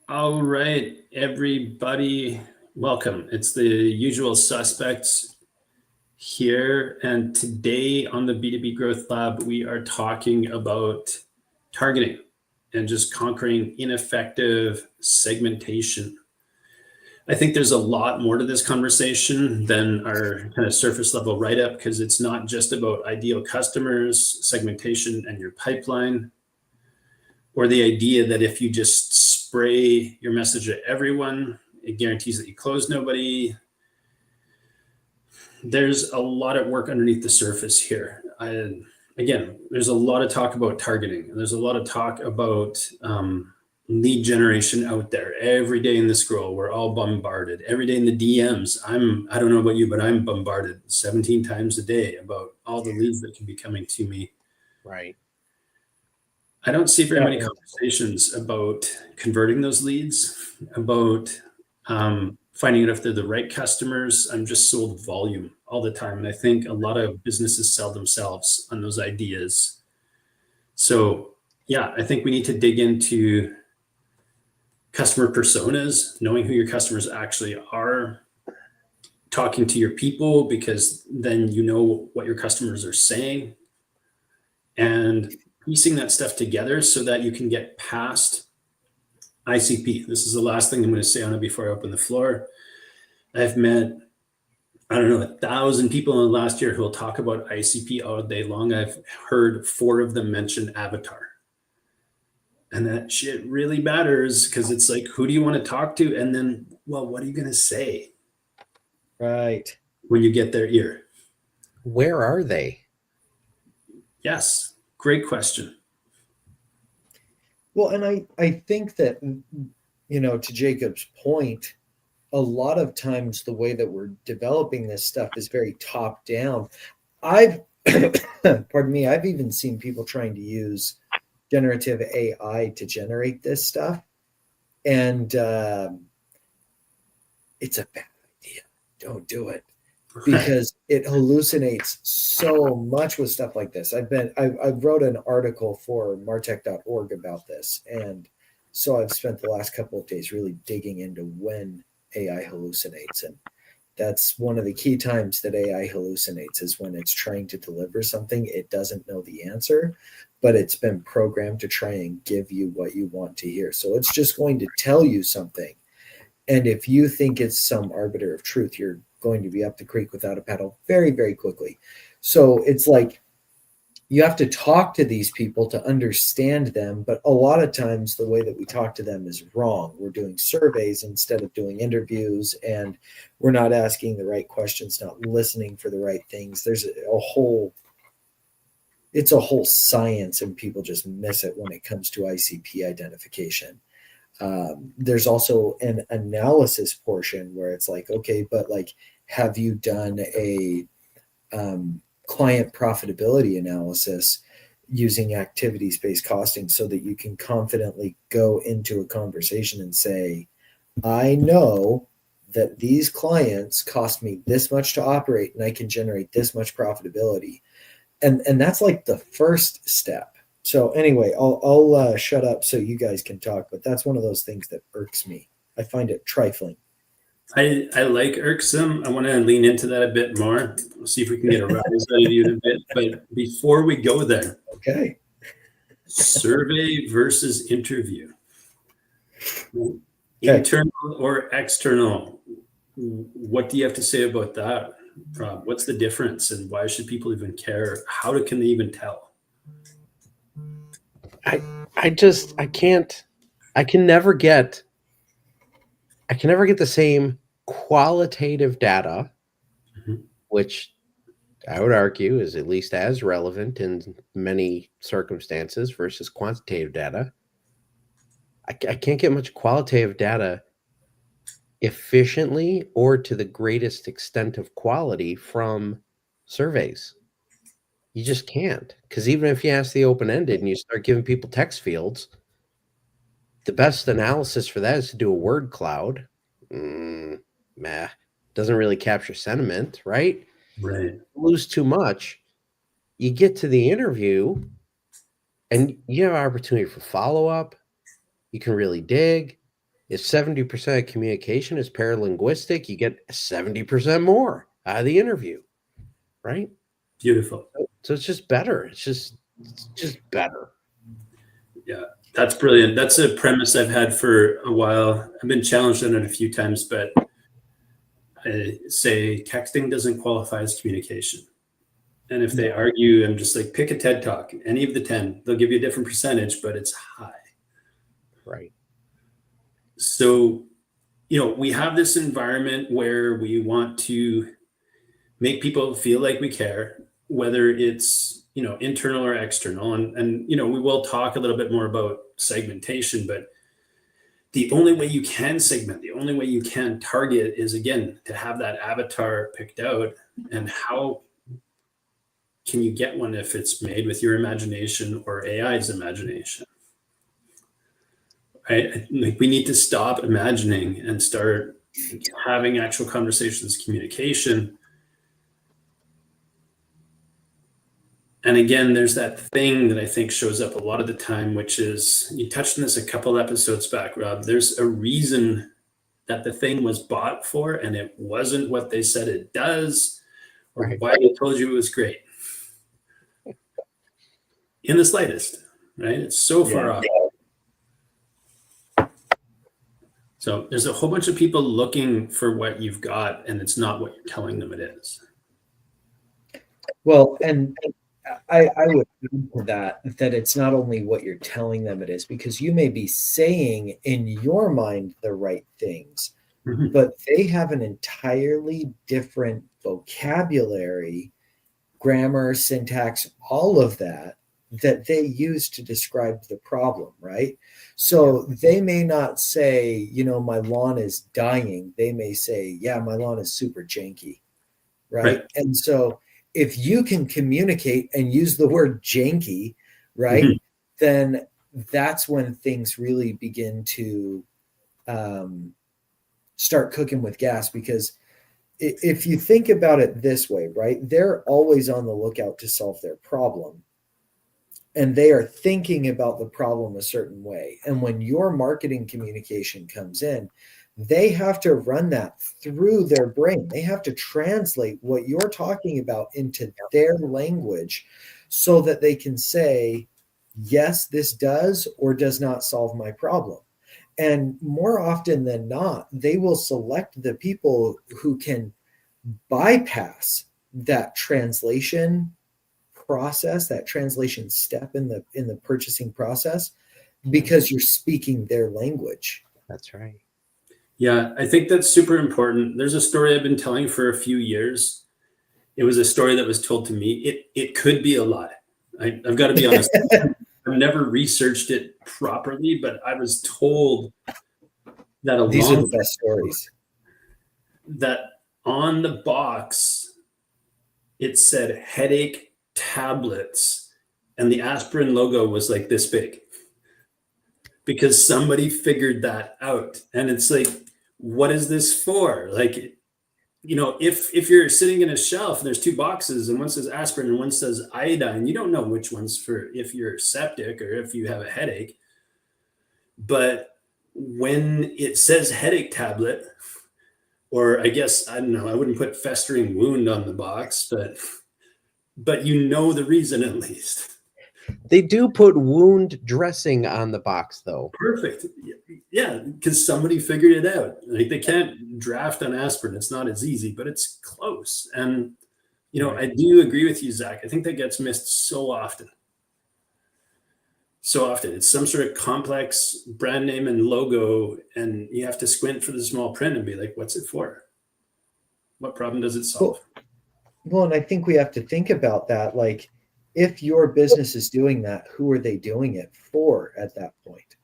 All right, everybody, welcome. It's the usual suspects here. And today on the B2B Growth Lab, we are talking about targeting and just conquering ineffective segmentation. I think there's a lot more to this conversation than our kind of surface level write up because it's not just about ideal customers, segmentation, and your pipeline, or the idea that if you just spray your message at everyone, it guarantees that you close nobody. There's a lot of work underneath the surface here. Again, there's a lot of talk about targeting. There's a lot of talk about lead generation out there. Every day in the scroll, we're all bombarded. Every day in the DMs, I don't know about you, but I'm bombarded 17 times a day about all the leads that can be coming to me. Right. I don't see very many conversations about converting those leads, about finding out if they're the right customers. I'm just sold volume all the time. And I think a lot of businesses sell themselves on those ideas. So, yeah, I think we need to dig into customer personas, knowing who your customers actually are, talking to your people, because then you know what your customers are saying, and piecing that stuff together so that you can get past ICP. This is the last thing I'm going to say on it before I open the floor. I've met, I don't know, 1,000 people in the last year who will talk about ICP all day long. I've heard 4 of them mention Avatar. And that shit really matters because it's like, who do you want to talk to? And then, well, what are you going to say? Right. When you get their ear? Where are they? Yes. Great question. Well, and I think that, to Jacob's point, a lot of times the way that we're developing this stuff is very top down. I've even seen people trying to use generative AI to generate this stuff. And it's a bad idea. Don't do it. Because it hallucinates so much with stuff like this. I wrote an article for martech.org about this. And so I've spent the last couple of days really digging into when AI hallucinates. And that's one of the key times that AI hallucinates is when it's trying to deliver something. It doesn't know the answer, but it's been programmed to try and give you what you want to hear. So it's just going to tell you something. And if you think it's some arbiter of truth, you're going to be up the creek without a paddle very, very quickly. So it's like you have to talk to these people to understand them. But a lot of times the way that we talk to them is wrong. We're doing surveys instead of doing interviews, and we're not asking the right questions, not listening for the right things. There's it's a whole science, and people just miss it when it comes to ICP identification. There's also an analysis portion where it's like, okay, but like, have you done a client profitability analysis using activities-based costing so that you can confidently go into a conversation and say, I know that these clients cost me this much to operate and I can generate this much profitability. And that's like the first step. So anyway, I'll shut up so you guys can talk, but that's one of those things that irks me. I find it trifling. I like irksome. I want to lean into that a bit more. We'll see if we can get a rise out of you in a bit. But before we go there, okay. Survey versus interview. Okay. Internal or external? What do you have to say about that, Rob? What's the difference, and why should people even care? How can they even tell? I can never get the same qualitative data, which I would argue is at least as relevant in many circumstances versus quantitative data. I can't get much qualitative data efficiently or to the greatest extent of quality from surveys. You just can't, because even if you ask the open-ended and you start giving people text fields, the best analysis for that is to do a word cloud. Doesn't really capture sentiment, right? Right. Lose too much. You get to the interview and you have an opportunity for follow-up. You can really dig. If 70% of communication is paralinguistic, you get 70% more out of the interview, right? Beautiful. So it's just better. It's just better. Yeah, that's brilliant. That's a premise I've had for a while. I've been challenged on it a few times, but I say texting doesn't qualify as communication. And if they argue, I'm just like, pick a TED Talk, any of the 10. They'll give you a different percentage, but it's high. Right. So, we have this environment where we want to make people feel like we care, whether it's, internal or external. And we will talk a little bit more about segmentation, but the only way you can segment, the only way you can target is, again, to have that avatar picked out. And how can you get one if it's made with your imagination or AI's imagination? Right? Like, we need to stop imagining and start having actual conversations, communication. And again, there's that thing that I think shows up a lot of the time, which is, you touched on this a couple episodes back, Rob. There's a reason that the thing was bought for, and it wasn't what they said it does, or Right. why they told you it was great. In the slightest, right? It's so far off. So there's a whole bunch of people looking for what you've got, and it's not what you're telling them it is. Well, and I would add to that it's not only what you're telling them it is, because you may be saying in your mind the right things, Mhm. but they have an entirely different vocabulary, grammar, syntax, all of that they use to describe the problem, right? So they may not say, my lawn is dying. They may say, yeah, my lawn is super janky, right? And so if you can communicate and use the word janky, right, Mhm. then that's when things really begin to start cooking with gas. Because if you think about it this way, right, they're always on the lookout to solve their problem. And they are thinking about the problem a certain way. And when your marketing communication comes in, they have to run that through their brain. They have to translate what you're talking about into their language so that they can say, yes, this does or does not solve my problem. And more often than not, they will select the people who can bypass that translation process, that translation step in the purchasing process, because you're speaking their language. That's right. Yeah, I think that's super important. There's a story I've been telling for a few years. It was a story that was told to me. It could be a lie. I've got to be honest. I've never researched it properly, but I was told that these are the best stories. That on the box it said headache tablets, and the aspirin logo was like this big, because somebody figured that out. And it's like, what is this for? Like, if you're sitting in a shelf and there's two boxes and one says aspirin and one says iodine, you don't know which one's for if you're septic or if you have a headache. But when it says headache tablet, or I guess, I don't know, I wouldn't put festering wound on the box, but the reason at least. They do put wound dressing on the box, though. Perfect. Yeah, because somebody figured it out. Like, they can't draft on aspirin. It's not as easy, but it's close. And, I do agree with you, Zach. I think that gets missed so often. So often. It's some sort of complex brand name and logo, and you have to squint for the small print and be like, what's it for? What problem does it solve? Well, and I think we have to think about that. Like, if your business is doing that, who are they doing it for at that point?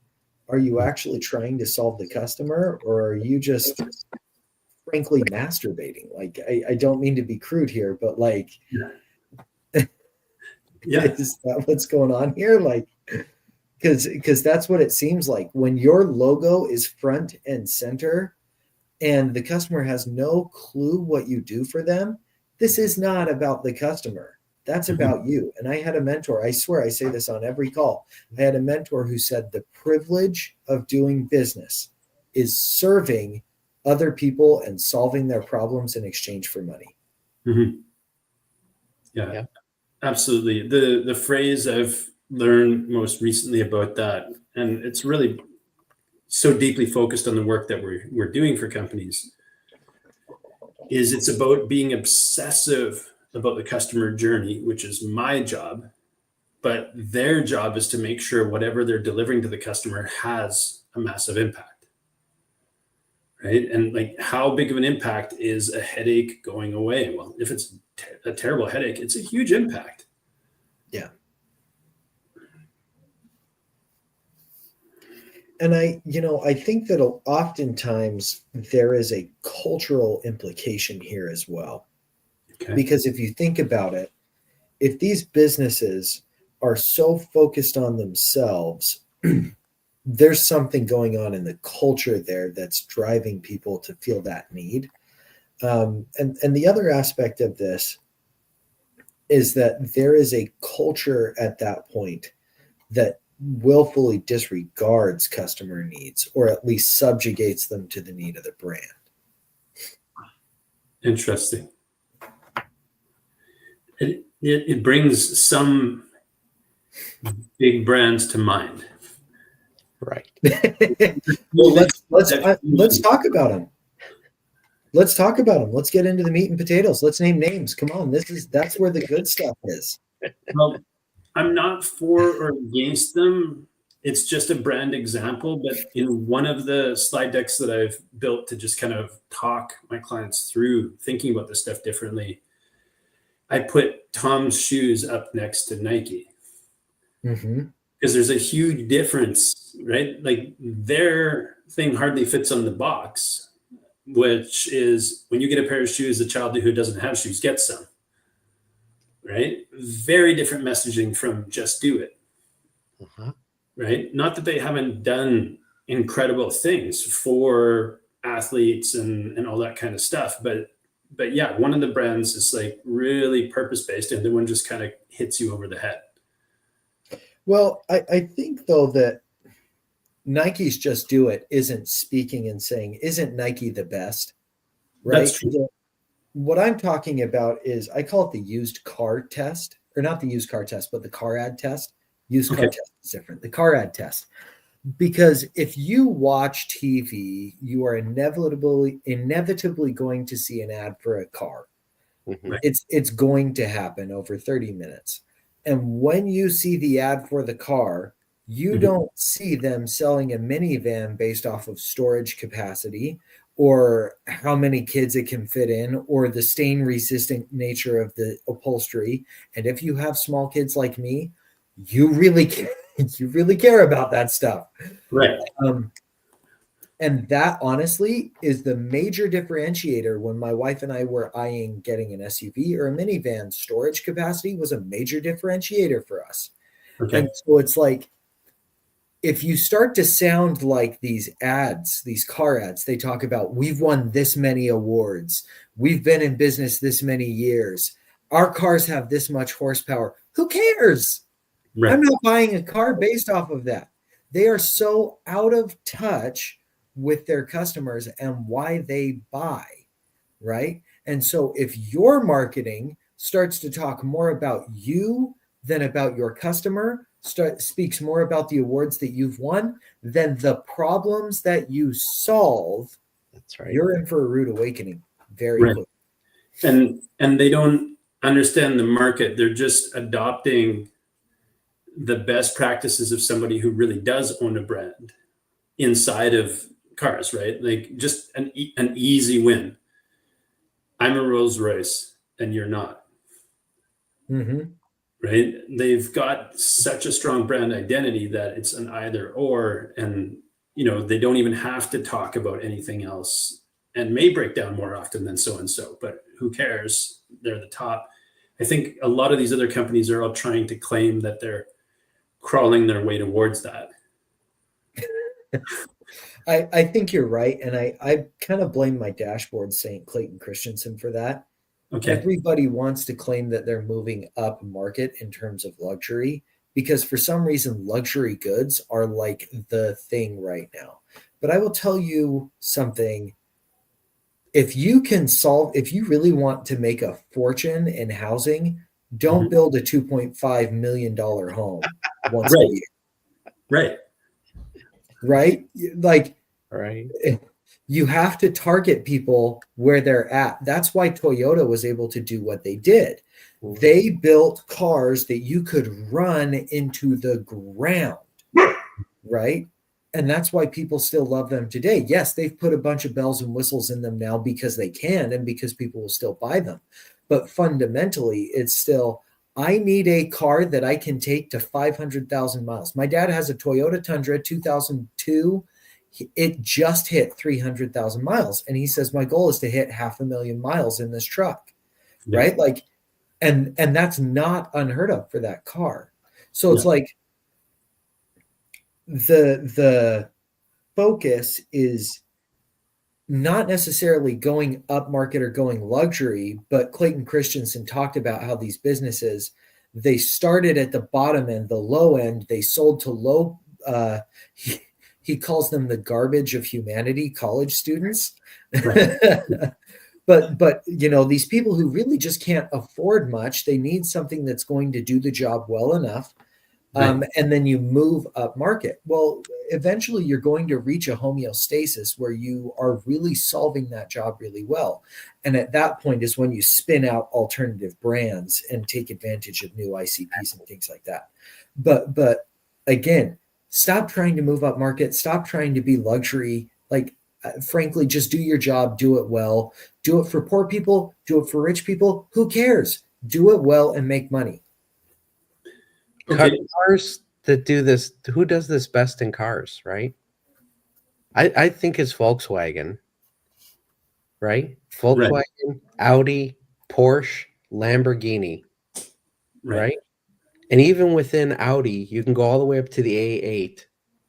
Are you actually trying to solve the customer, or are you just frankly masturbating? Like, I don't mean to be crude here, but like, is that what's going on here? Like, because that's what it seems like when your logo is front and center and the customer has no clue what you do for them. This is not about the customer. That's about you. And I had a mentor, I swear I say this on every call. I had a mentor who said the privilege of doing business is serving other people and solving their problems in exchange for money. Mm-hmm. Yeah, absolutely. The phrase I've learned most recently about that, and it's really so deeply focused on the work that we're doing for companies, is it's about being obsessive about the customer journey, which is my job, but their job is to make sure whatever they're delivering to the customer has a massive impact, right? And like, how big of an impact is a headache going away? Well, if it's a terrible headache, it's a huge impact. Yeah. And I think that oftentimes there is a cultural implication here as well. Okay. Because if you think about it, if these businesses are so focused on themselves, there's something going on in the culture there that's driving people to feel that need. And the other aspect of this is that there is a culture at that point that willfully disregards customer needs, or at least subjugates them to the need of the brand. Interesting. It brings some big brands to mind. Right. Well, let's talk about them. Let's talk about them. Let's get into the meat and potatoes. Let's name names. Come on, that's where the good stuff is. Well, I'm not for or against them. It's just a brand example, but in one of the slide decks that I've built to just kind of talk my clients through thinking about this stuff differently, I put Tom's shoes up next to Nike. Mm-hmm. Because there's a huge difference, right? Like, their thing hardly fits on the box, which is when you get a pair of shoes, the child who doesn't have shoes gets some, right? Very different messaging from Just Do It, right? Not that they haven't done incredible things for athletes and all that kind of stuff, but yeah, one of the brands is like really purpose-based, and the one just kind of hits you over the head. Well, I think though that Nike's Just Do It isn't speaking and saying, isn't Nike the best? Right. That's true. What I'm talking about is, I call it the used car test, or not the used car test, but the car ad test. Used car test is different. The car ad test. Because if you watch TV, you are inevitably going to see an ad for a car. Mm-hmm. It's going to happen over 30 minutes. And when you see the ad for the car, you don't see them selling a minivan based off of storage capacity, or how many kids it can fit in, or the stain resistant nature of the upholstery. And if you have small kids like me, you really care about that stuff. Right. And that honestly is the major differentiator. When my wife and I were eyeing getting an SUV or a minivan, storage capacity was a major differentiator for us. Okay. And so it's like, if you start to sound like these ads, these car ads, they talk about, we've won this many awards, we've been in business this many years, our cars have this much horsepower. Who cares? Right. I'm not buying a car based off of that. They are so out of touch with their customers and why they buy, right? And so if your marketing starts to talk more about you than about your customer, speaks more about the awards that you've won than the problems that you solve, that's right, you're in for a rude awakening very quick. And they don't understand the market. They're just adopting the best practices of somebody who really does own a brand inside of cars, right? Like, just an easy win. I'm a Rolls Royce and you're not. Mm-hmm. Right? They've got such a strong brand identity that it's an either or, and they don't even have to talk about anything else, and may break down more often than so and so, but who cares? They're the top. I think a lot of these other companies are all trying to claim that they're crawling their way towards that. I think you're right, and I kind of blame my dashboard Saint Clayton Christensen for that. Okay. Everybody wants to claim that they're moving up market in terms of luxury, because for some reason luxury goods are like the thing right now. But I will tell you something. If you really want to make a fortune in housing, don't build a $2.5 million home once a Right. year. Right. Right? Like, Right. you have to target people where they're at. That's why Toyota was able to do what they did. They built cars that you could run into the ground, right? And that's why people still love them today. Yes, they've put a bunch of bells and whistles in them now because they can and because people will still buy them. But fundamentally, it's still, I need a car that I can take to 500,000 miles. My dad has a Toyota Tundra 2002. It just hit 300,000 miles. And he says, my goal is to hit 500,000 miles in this truck, right? Like, and that's not unheard of for that car. So it's like the focus is not necessarily going up market or going luxury, but Clayton Christensen talked about how these businesses, they started at the bottom end, the low end, they sold to low, he calls them the garbage of humanity, college students. Right. But you know, these people who really just can't afford much, they need something that's going to do the job well enough. And then you move up market. Well, eventually you're going to reach a homeostasis where you are really solving that job really well. And at that point is when you spin out alternative brands and take advantage of new ICPs and things like that. But again, stop trying to move up market. Stop trying to be luxury. Like, frankly, just do your job, do it well, do it for poor people, do it for rich people. Who cares? Do it well and make money. Okay. Cars that do this, who does this best in cars, right? I think it's Volkswagen, right? Volkswagen, Audi, Porsche, Lamborghini, right? And even within Audi, you can go all the way up to the A8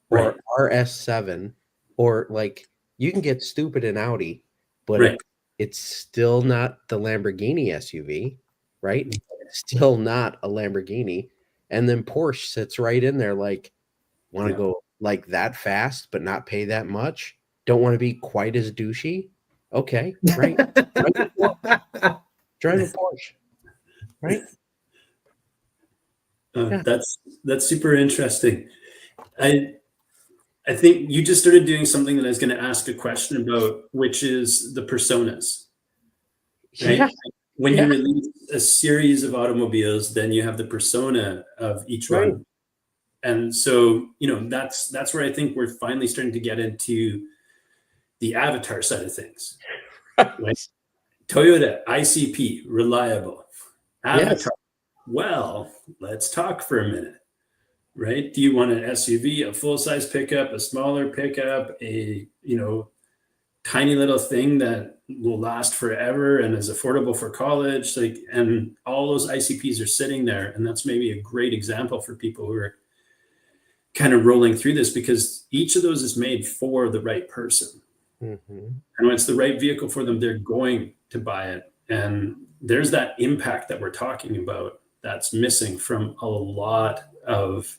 or RS7, or like, you can get stupid in Audi, but it's still not the Lamborghini SUV, right? It's still not a Lamborghini. And then Porsche sits right in there, like, want to go like that fast, but not pay that much. Don't want to be quite as douchey. Okay, right. Drive a Porsche, right? That's super interesting. I think you just started doing something that I was going to ask a question about, which is the personas. Right? Yeah. When you release a series of automobiles, then you have the persona of each one. And so, you know, that's where I think we're finally starting to get into the avatar side of things. Right? Toyota, ICP, reliable. Avatar, well, let's talk for a minute. Right? Do you want an SUV, a full-size pickup, a smaller pickup, a, you know, tiny little thing that will last forever and is affordable for college? Like, and all those ICPs are sitting there. And that's maybe a great example for people who are kind of rolling through this, because each of those is made for the right person. And when it's the right vehicle for them, they're going to buy it. And there's that impact that we're talking about that's missing from a lot of,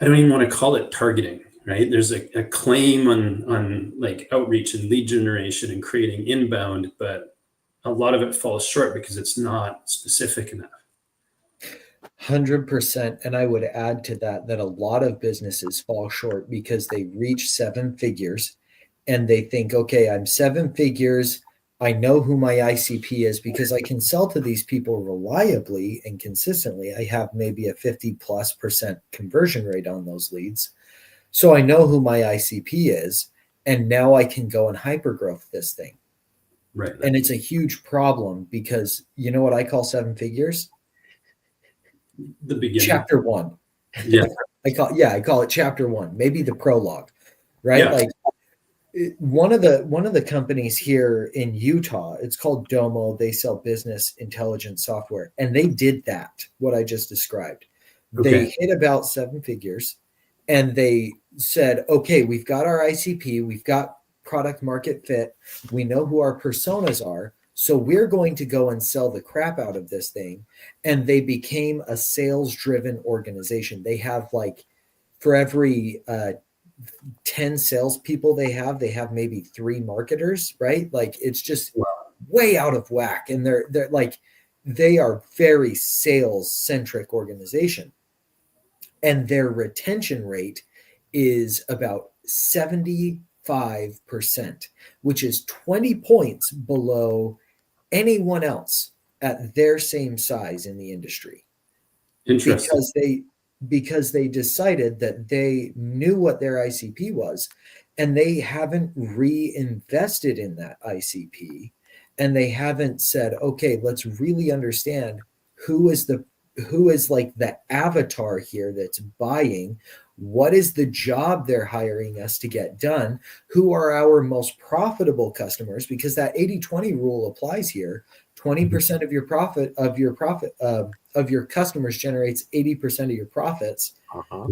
I don't even want to call it targeting, right? There's a claim on like outreach and lead generation and creating inbound, but a lot of it falls short because it's not specific enough. 100%. And I would add to that a lot of businesses fall short because they reach 7 figures and they think, okay, I'm 7 figures. I know who my ICP is because I can sell to these people reliably and consistently. I have maybe a 50+% conversion rate on those leads. So I know who my ICP is. And now I can go and hypergrowth this thing. Right. And it's a huge problem because you know what I call 7 figures? The beginning. Chapter 1. Yeah. I call it chapter 1, maybe the prologue, right? Yeah. Like one of the companies here in Utah, it's called Domo. They sell business intelligence software. And they did that, what I just described. They hit about 7 figures and they said, okay, we've got our ICP, we've got product market fit, we know who our personas are. So we're going to go and sell the crap out of this thing. And they became a sales driven organization. They have like, for every 10 salespeople they have maybe 3 marketers, right? Like it's just way out of whack. And they're like, they are very sales centric organization. And their retention rate is about 75%, which is 20 points below anyone else at their same size in the industry. Interesting. Because they decided that they knew what their ICP was, and they haven't reinvested in that ICP, and they haven't said, okay, let's really understand who is like the avatar here that's buying. What is the job they're hiring us to get done? Who are our most profitable customers? Because that 80-20 rule applies here. 20% of your customers generates 80% of your profits.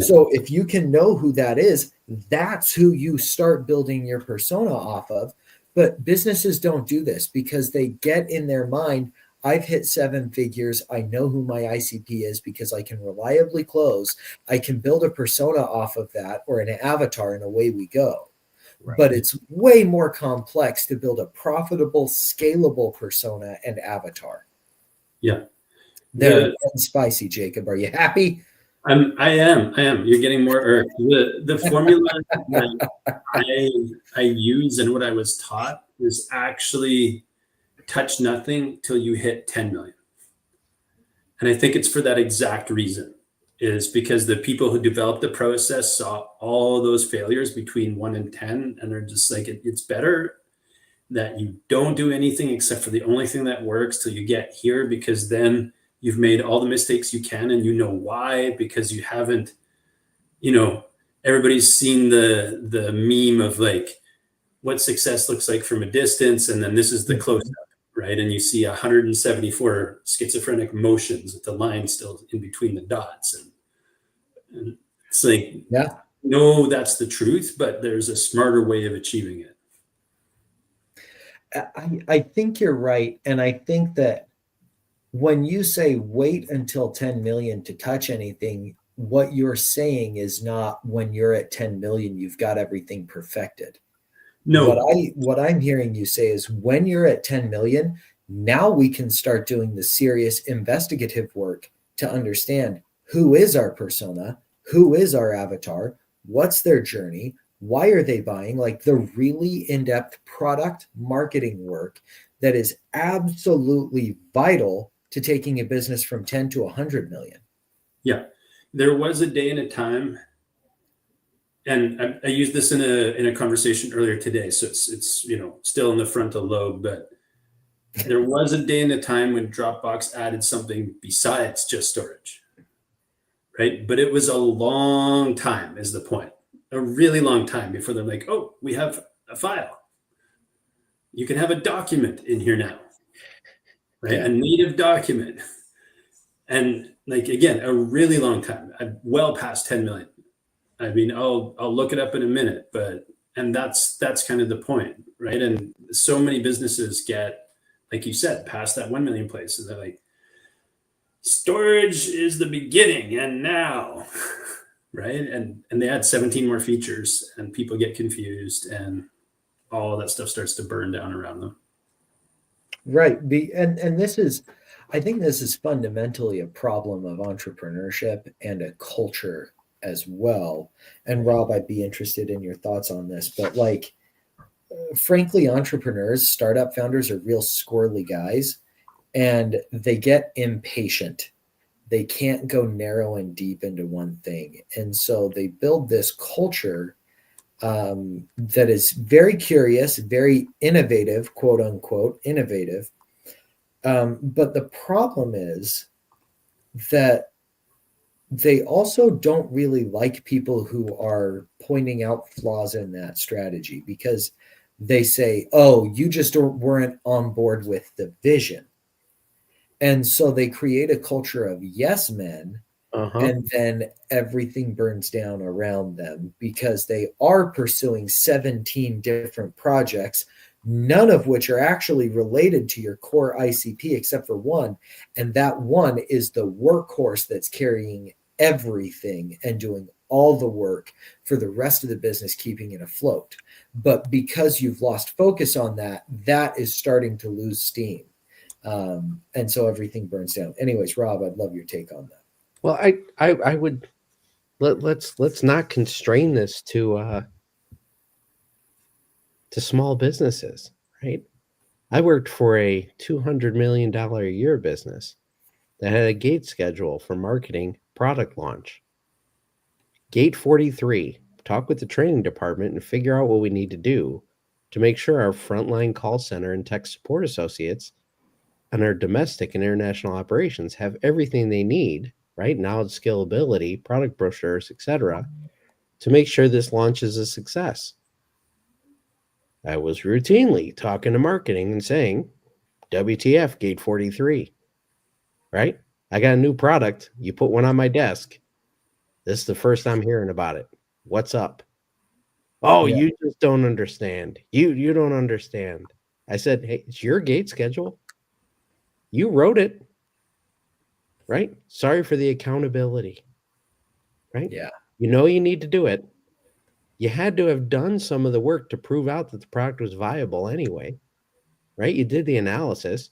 So if you can know who that is, that's who you start building your persona off of. But businesses don't do this because they get in their mind, I've hit 7 figures. I know who my ICP is because I can reliably close. I can build a persona off of that, or an avatar, and away we go. Right. But it's way more complex to build a profitable, scalable persona and avatar. Yeah. They're spicy, Jacob. Are you happy? I am. You're getting more earth. The formula that I use and what I was taught is actually touch nothing till you hit 10 million. And I think it's for that exact reason, is because the people who developed the process saw all those failures between 1 and 10, and they're just like, it's better that you don't do anything except for the only thing that works till you get here, because then you've made all the mistakes you can, and you know why, because you haven't, everybody's seen the meme of like what success looks like from a distance, and then this is the close up, right? And you see 174 schizophrenic motions with the line still in between the dots, and it's like, no, that's the truth, but there's a smarter way of achieving it. I think you're right, and I think that when you say wait until 10 million to touch anything, what you're saying is not when you're at 10 million, you've got everything perfected. No. What I'm hearing you say is when you're at 10 million, now we can start doing the serious investigative work to understand who is our persona, who is our avatar, what's their journey, why are they buying, like the really in-depth product marketing work that is absolutely vital to taking a business from 10 to 100 million. Yeah. There was a day and a time, and I used this in a conversation earlier today, so it's still in the frontal lobe, but there was a day and a time when Dropbox added something besides just storage, right? But it was a long time, is the point. A really long time before they're like, oh, we have a file. You can have a document in here now, right? A native document. And like, again, a really long time, well past 10 million. I mean, I'll look it up in a minute, and that's kind of the point, right? And so many businesses get, like you said, past that 1 million place, and they're like, storage is the beginning, and now, right? And they add 17 more features, and people get confused, and all that stuff starts to burn down around them. Right. And this is, I think this is fundamentally a problem of entrepreneurship and a culture as well. And Rob, I'd be interested in your thoughts on this, but like, frankly, entrepreneurs, startup founders are real squirrely guys, and they get impatient. They can't go narrow and deep into one thing. And so they build this culture that is very curious, very innovative, quote unquote, innovative. But the problem is that they also don't really like people who are pointing out flaws in that strategy, because they say, oh, you just weren't on board with the vision. And so they create a culture of yes men, and then everything burns down around them because they are pursuing 17 different projects none of which are actually related to your core ICP except for one. And that one is the workhorse that's carrying everything and doing all the work for the rest of the business, keeping it afloat. But because you've lost focus on that, that is starting to lose steam. And so everything burns down. Anyways, Rob, I'd love your take on that. Well, I would let's not constrain this to small businesses, right? I worked for a $200 million a year business that had a gate schedule for marketing product launch. Gate 43, talk with the training department and figure out what we need to do to make sure our frontline call center and tech support associates and our domestic and international operations have everything they need, right? Knowledge, scalability, product brochures, etc., to make sure this launch is a success. I was routinely talking to marketing and saying, WTF, Gate 43, right? I got a new product. You put one on my desk. This is the first I'm hearing about it. What's up? Oh, Yeah. you just don't understand. You don't understand. I said, hey, it's your gate schedule. You wrote it, right? Sorry for the accountability, right? Yeah. You know you need to do it. You had to have done some of the work to prove out that the product was viable anyway, right? You did the analysis.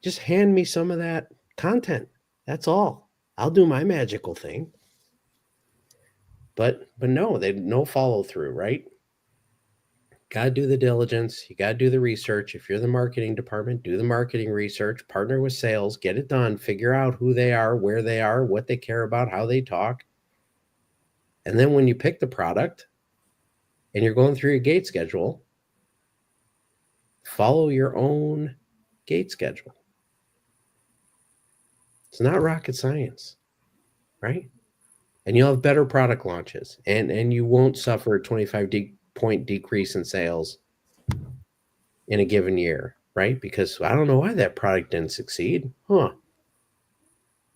Just hand me some of that content. That's all. I'll do my magical thing. But no, they no follow through, right? Got to do the diligence. You got to do the research. If you're the marketing department, do the marketing research, partner with sales, get it done, figure out who they are, where they are, what they care about, how they talk. And then when you pick the product and you're going through your gate schedule, follow your own gate schedule. It's not rocket science, right? And you'll have better product launches, and you won't suffer a 25-point decrease in sales in a given year, right? Because I don't know why that product didn't succeed. Well,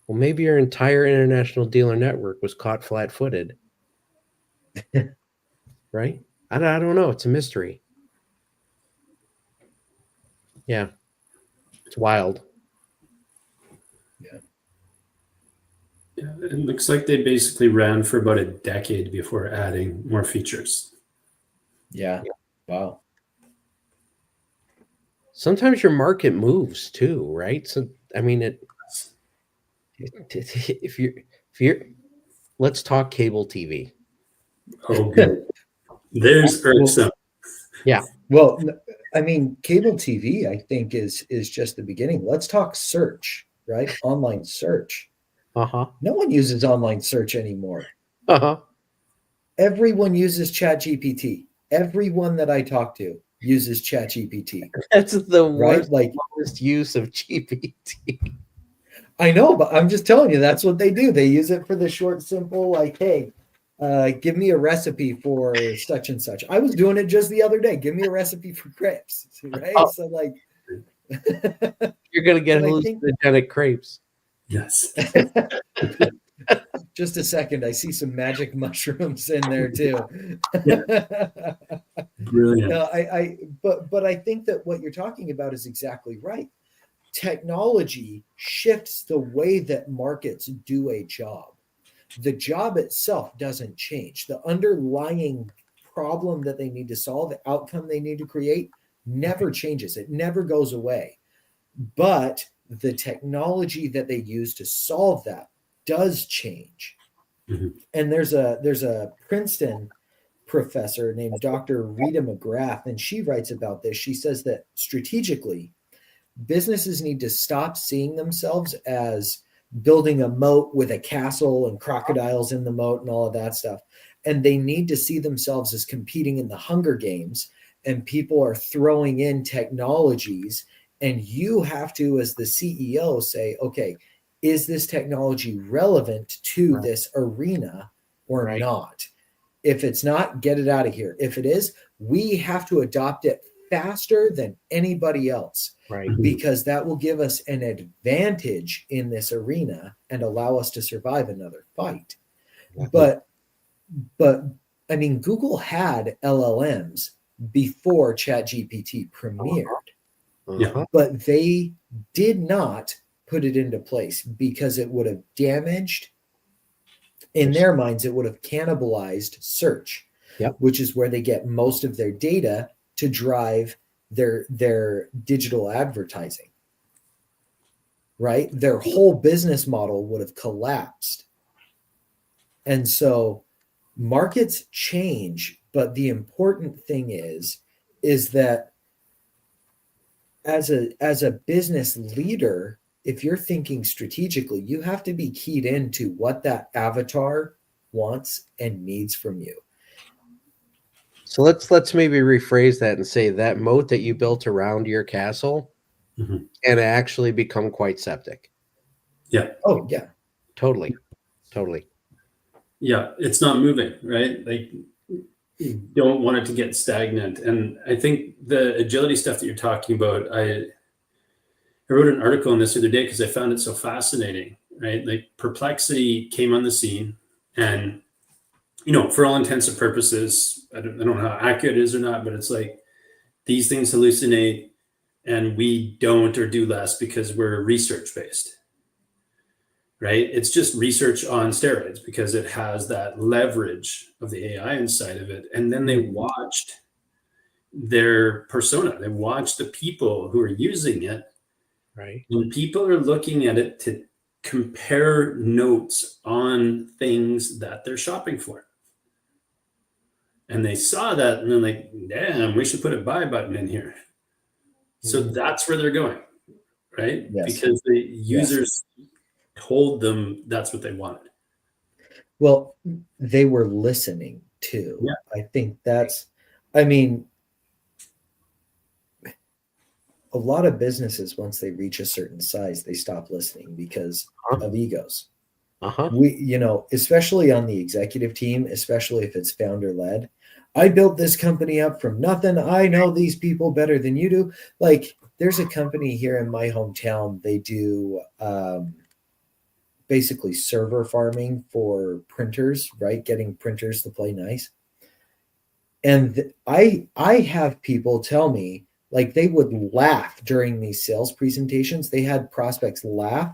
maybe your entire international dealer network was caught flat-footed, right? I don't know. It's a mystery. Yeah. It's wild. Yeah, it looks like they basically ran for about a decade before adding more features. Yeah. Wow. Sometimes your market moves too, right? So, I mean, if you're, let's talk cable TV. Oh, good. There's irksome. Yeah. Well, I mean, cable TV, I think, is just the beginning. Let's talk search, right? Online search. Uh-huh. No one uses online search anymore. Uh-huh. Everyone uses ChatGPT. Everyone that I talk to uses ChatGPT. That's the right? worst use of GPT. I know, but I'm just telling you, that's what they do. They use it for the short, simple, like, hey, give me a recipe for such and such. I was doing it just the other day. Give me a recipe for crepes, right? Oh. So, like, you're gonna get hallucinogenic crepes. Yes. Just a second. I see some magic mushrooms in there too. Brilliant. No, but I think that what you're talking about is exactly right. Technology shifts the way that markets do a job. The job itself doesn't change. The underlying problem that they need to solve, the outcome they need to create, never changes. It never goes away. But the technology that they use to solve that does change. Mm-hmm. And there's a Princeton professor named Dr. Rita McGrath, and she writes about this. She says that strategically, businesses need to stop seeing themselves as building a moat with a castle and crocodiles in the moat and all of that stuff. And they need to see themselves as competing in the Hunger Games, and people are throwing in technologies. And you have to, as the CEO, say, okay, is this technology relevant to this arena or not? If it's not, get it out of here. If it is, we have to adopt it faster than anybody else, because that will give us an advantage in this arena and allow us to survive another fight. But I mean, Google had LLMs before ChatGPT premiered. Yeah. But they did not put it into place because it would have damaged, in their minds, it would have cannibalized search, which is where they get most of their data to drive their digital advertising. Right? Their whole business model would have collapsed. And so markets change, but the important thing is that as a business leader, if you're thinking strategically, you have to be keyed into what that avatar wants and needs from you. So let's maybe rephrase that and say that moat that you built around your castle can actually become quite septic. Yeah. Oh, yeah. Totally. Yeah, it's not moving, right? Like, you don't want it to get stagnant. And I think the agility stuff that you're talking about, I wrote an article on this the other day because I found it so fascinating, right? Like, Perplexity came on the scene, and for all intents and purposes, I don't know how accurate it is or not, but it's like, these things hallucinate and we don't or do less because we're research based, right? It's just research on steroids because it has that leverage of the AI inside of it. And then they watched their persona. They watched the people who are using it. Right. And people are looking at it to compare notes on things that they're shopping for. And they saw that and they're like, damn, we should put a buy button in here. So that's where they're going, right? Yes. Because the users told them that's what they wanted. Well, they were listening too. Yeah. I think a lot of businesses, once they reach a certain size, they stop listening because of egos. We, especially on the executive team, especially if it's founder led, I built this company up from nothing. I know these people better than you do. Like, there's a company here in my hometown. They do basically server farming for printers, right? Getting printers to play nice. And I have people tell me, like, they would laugh during these sales presentations. They had prospects laugh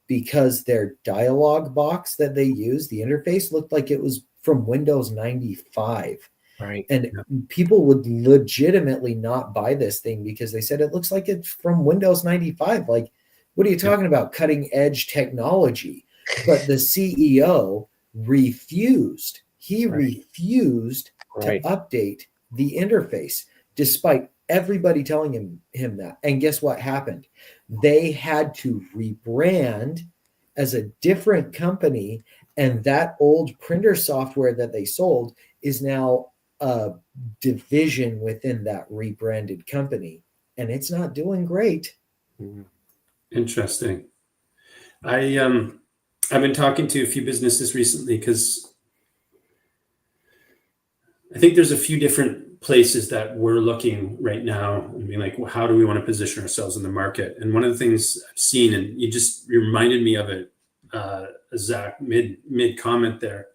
because their dialogue box that they use, the interface, looked like it was from Windows 95. Right. And people would legitimately not buy this thing because they said it looks like it's from Windows 95. Like, what are you talking about? Cutting edge technology. But the CEO refused. He refused to update the interface despite everybody telling him that. And guess what happened? They had to rebrand as a different company, and that old printer software that they sold is now a division within that rebranded company, and it's not doing great. Interesting. I've been talking to a few businesses recently because I think there's a few different places that we're looking right now and being like, well, how do we want to position ourselves in the market? And one of the things I've seen, and you just reminded me of it, Zach, mid comment there.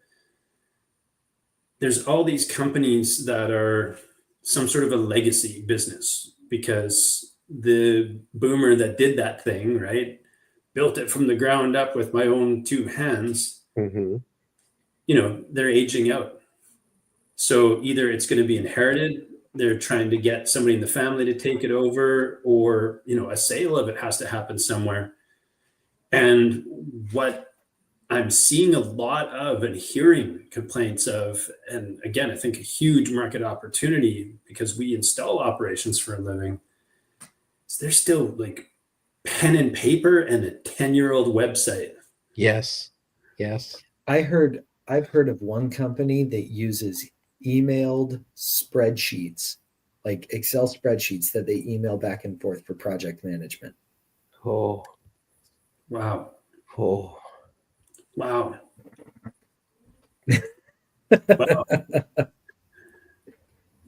There's all these companies that are some sort of a legacy business because the boomer that did that thing, right, built it from the ground up with my own two hands. They're aging out. So either it's going to be inherited, they're trying to get somebody in the family to take it over, or, a sale of it has to happen somewhere. And what I'm seeing a lot of and hearing complaints of, and again, I think a huge market opportunity because we install operations for a living, is there's still like pen and paper and a 10-year-old website. Yes. I've heard of one company that uses emailed spreadsheets, like Excel spreadsheets that they email back and forth for project management. Oh. Wow. Oh. Wow.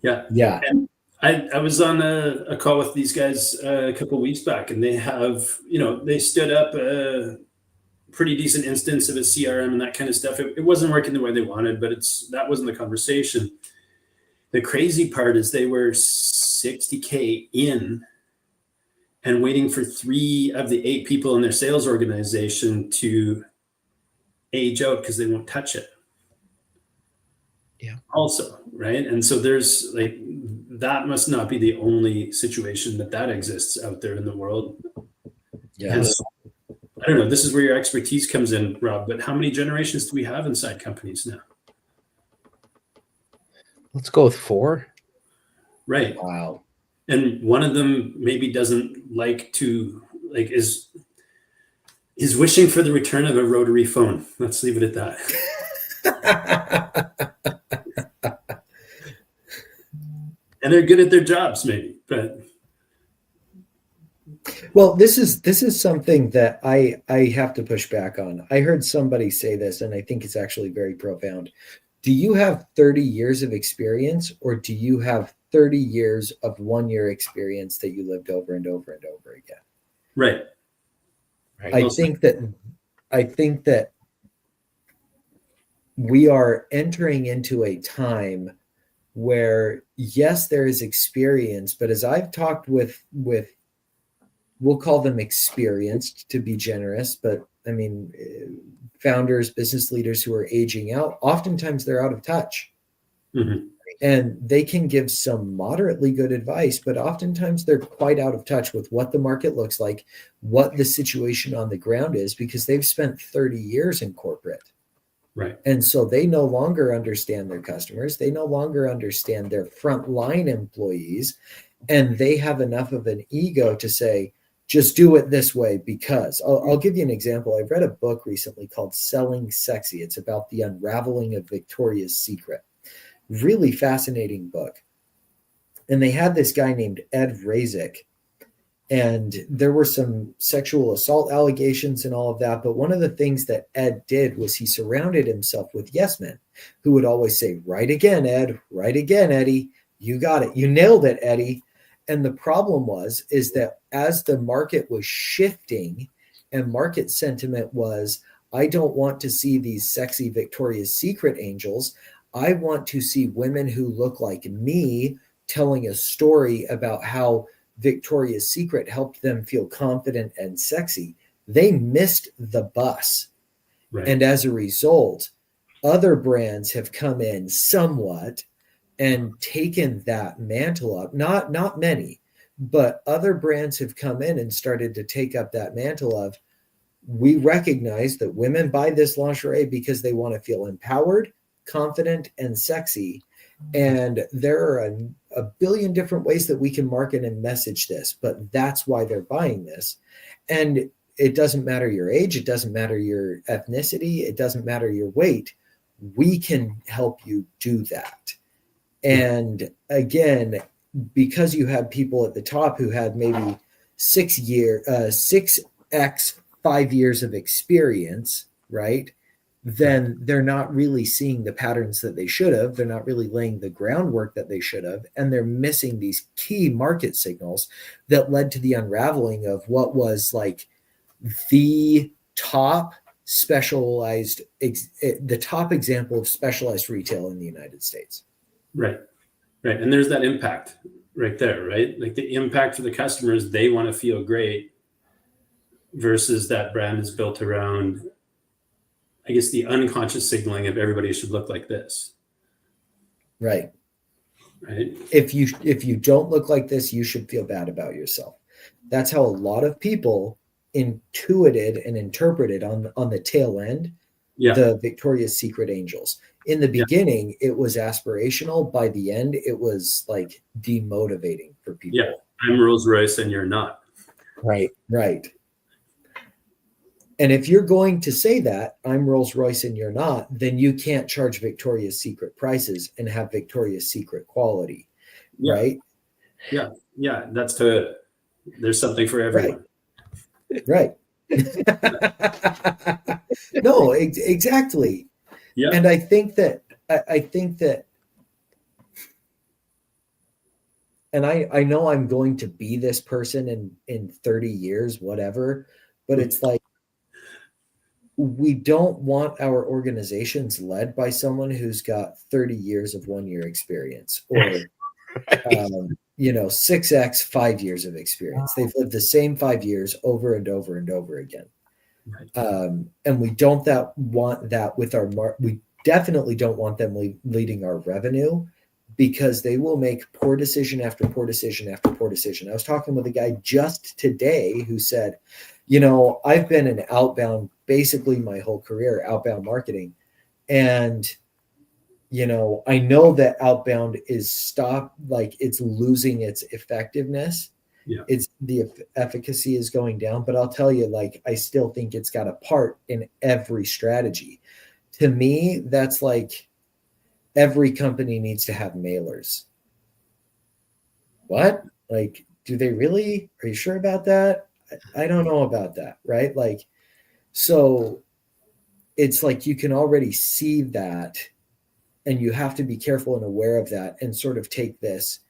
Yeah. And I was on a call with these guys a couple of weeks back, and they have, they stood up a pretty decent instance of a CRM and that kind of stuff. It wasn't working the way they wanted, but that wasn't the conversation. The crazy part is they were 60K in and waiting for 3 of the 8 people in their sales organization to age out because they won't touch it. Yeah. Also, right? And so there's like, that must not be the only situation that exists out there in the world. Yeah. And so, I don't know, this is where your expertise comes in, Rob, but how many generations do we have inside companies now? Let's go with 4. Right. Wow. And one of them maybe doesn't like to, like, is wishing for the return of a rotary phone. Let's leave it at that. And they're good at their jobs, maybe, but well, this is something that I have to push back on. I heard somebody say this, and I think it's actually very profound. Do you have 30 years of experience, or do you have 30 years of 1-year experience that you lived over and over and over again? right. I think that we are entering into a time where, yes, there is experience, but as I've talked with we'll call them experienced to be generous, but I mean, founders, business leaders who are aging out, oftentimes they're out of touch. Mm-hmm. And they can give some moderately good advice, but oftentimes they're quite out of touch with what the market looks like, what the situation on the ground is, because they've spent 30 years in corporate. Right. And so they no longer understand their customers. They no longer understand their frontline employees. And they have enough of an ego to say, just do it this way because I'll give you an example. I've read a book recently called Selling Sexy. It's about the unraveling of Victoria's Secret. Really fascinating book. And they had this guy named Ed Razik. And there were some sexual assault allegations and all of that. But one of the things that Ed did was he surrounded himself with yes men who would always say, right again, Ed, right again, Eddie. You got it. You nailed it, Eddie. And the problem is that as the market was shifting and market sentiment was, I don't want to see these sexy Victoria's Secret angels. I want to see women who look like me telling a story about how Victoria's Secret helped them feel confident and sexy. They missed the bus. Right. And as a result, other brands have come in somewhat and taken that mantle up. Not many, but other brands have come in and started to take up that mantle of, we recognize that women buy this lingerie because they want to feel empowered, confident, and sexy. And there are a billion different ways that we can market and message this, but that's why they're buying this. And it doesn't matter your age. It doesn't matter your ethnicity. It doesn't matter your weight. We can help you do that. And again, because you have people at the top who had maybe 6x 5 years of experience, right? Then they're not really seeing the patterns that they should have. They're not really laying the groundwork that they should have. And they're missing these key market signals that led to the unraveling of what was like the top specialized, the top example of specialized retail in the United States. Right. Right. And there's that impact right there, right? Like the impact for the customers, they want to feel great versus that brand is built around, I guess, the unconscious signaling of everybody should look like this. Right. Right. If you don't look like this, you should feel bad about yourself. That's how a lot of people intuited and interpreted on the tail end, the Victoria's Secret angels. In the beginning, it was aspirational. By the end, it was like demotivating for people. Yeah. I'm Rolls Royce and you're not. Right. Right. And if you're going to say that, I'm Rolls Royce and you're not, then you can't charge Victoria's Secret prices and have Victoria's Secret quality. Yeah. Right? Yeah. Yeah. That's there's something for everyone. Right. No, exactly. Yeah. And I think that, and I know I'm going to be this person in 30 years, whatever, but it's like, we don't want our organizations led by someone who's got 30 years of 1 year experience or, you know, 6x 5 years of experience. They've lived the same 5 years over and over and over again. Right. And we don't want that with our we definitely don't want them leading our revenue, because they will make poor decision after poor decision after poor decision. I was talking with a guy just today who said, you know, I've been in outbound basically my whole career, outbound marketing. And, you know, I know that outbound is it's losing its effectiveness. Yeah. It's the efficacy is going down, but I'll tell you, like, I still think it's got a part in every strategy. To me, that's like every company needs to have mailers. What? Like, do they really? Are you sure about that? I don't know about that, right? Like, so it's like you can already see that, and you have to be careful and aware of that and sort of take this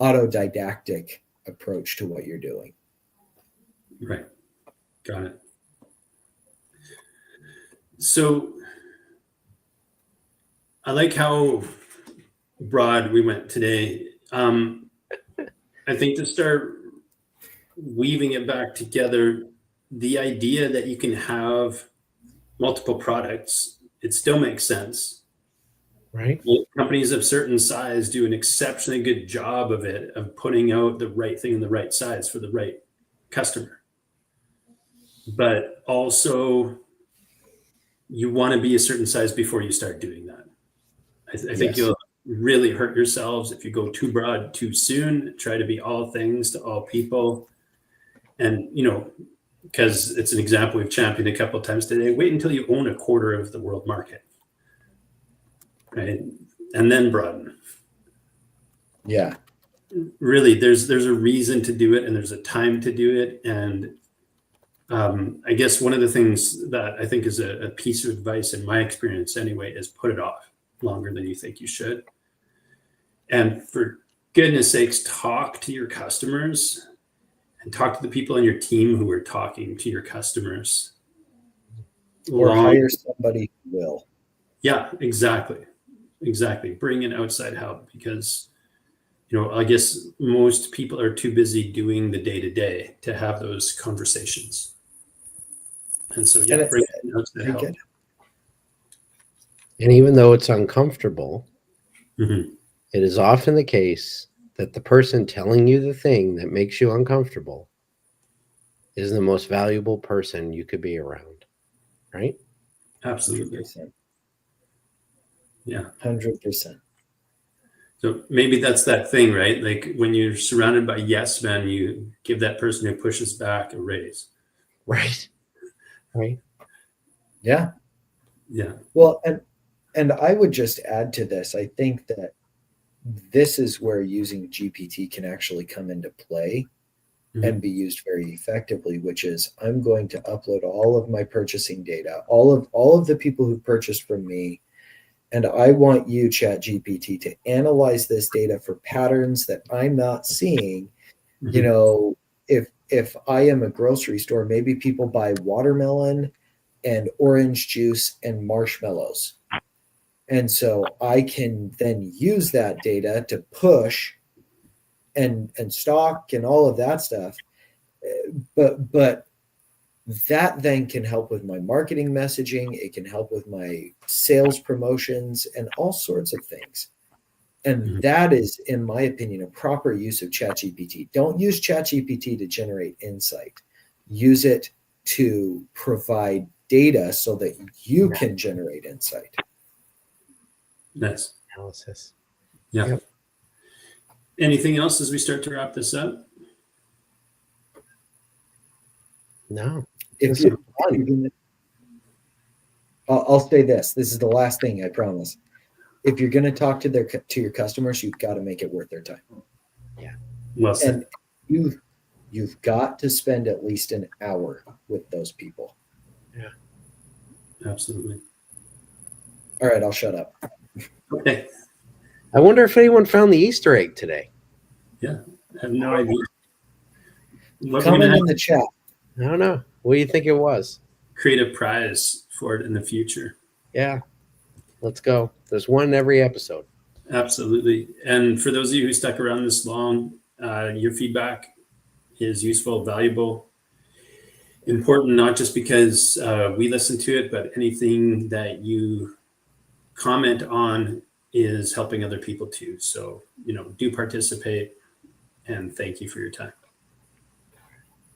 autodidactic approach to what you're doing. Right. Got it. So I like how broad we went today. I think to start weaving it back together, the idea that you can have multiple products, it still makes sense. Right. Well, companies of certain size do an exceptionally good job of it, of putting out the right thing in the right size for the right customer. But also, you want to be a certain size before you start doing that. I think you'll really hurt yourselves if you go too broad too soon, try to be all things to all people. And, you know, because it's an example we've championed a couple of times today, wait until you own a quarter of the world market, right? And then broaden. Yeah. Really, there's a reason to do it, and there's a time to do it. And I guess one of the things that I think is a piece of advice in my experience anyway is put it off longer than you think you should. And for goodness sakes, talk to your customers and talk to the people on your team who are talking to your customers. Or hire somebody who will. Yeah, exactly. Bring in outside help, because, you know, I guess most people are too busy doing the day-to-day to have those conversations. And so, yeah, bring in outside help. And even though it's uncomfortable, Mm-hmm. it is often the case that the person telling you the thing that makes you uncomfortable is the most valuable person you could be around, right? Absolutely. 100%. Yeah. 100%. So maybe that's that thing, right? Like when you're surrounded by yes men, you give that person who pushes back a raise. Right. Yeah. Well, and I would just add to this. I think that this is where using GPT can actually come into play and be used very effectively, which is I'm going to upload all of my purchasing data, all of the people who purchased from me, and I want you, ChatGPT, to analyze this data for patterns that I'm not seeing. You know, if I am a grocery store, maybe people buy watermelon and orange juice and marshmallows. And so I can then use that data to push and stock and all of that stuff. But that then can help with my marketing messaging. It can help with my sales promotions and all sorts of things. And that is, in my opinion, a proper use of ChatGPT. Don't use ChatGPT to generate insight. Use it to provide data so that you can generate insight. Nice. Analysis. Yeah. Yep. Anything else as we start to wrap this up? No. I'll say this. This is the last thing, I promise. If you're going to talk to your customers, you've got to make it worth their time. Yeah. Well said. And you've got to spend at least an hour with those people. Yeah. Absolutely. All right, I'll shut up. Okay. I wonder if anyone found the Easter egg today. Yeah, I have no idea. Comment in the chat. I don't know. What do you think it was? create a prize for it in the future. Yeah. Let's go. There's one in every episode. Absolutely. And for those of you who stuck around this long, your feedback is useful, valuable, important, not just because we listen to it, but anything that you comment on is helping other people too. So, do participate, and thank you for your time.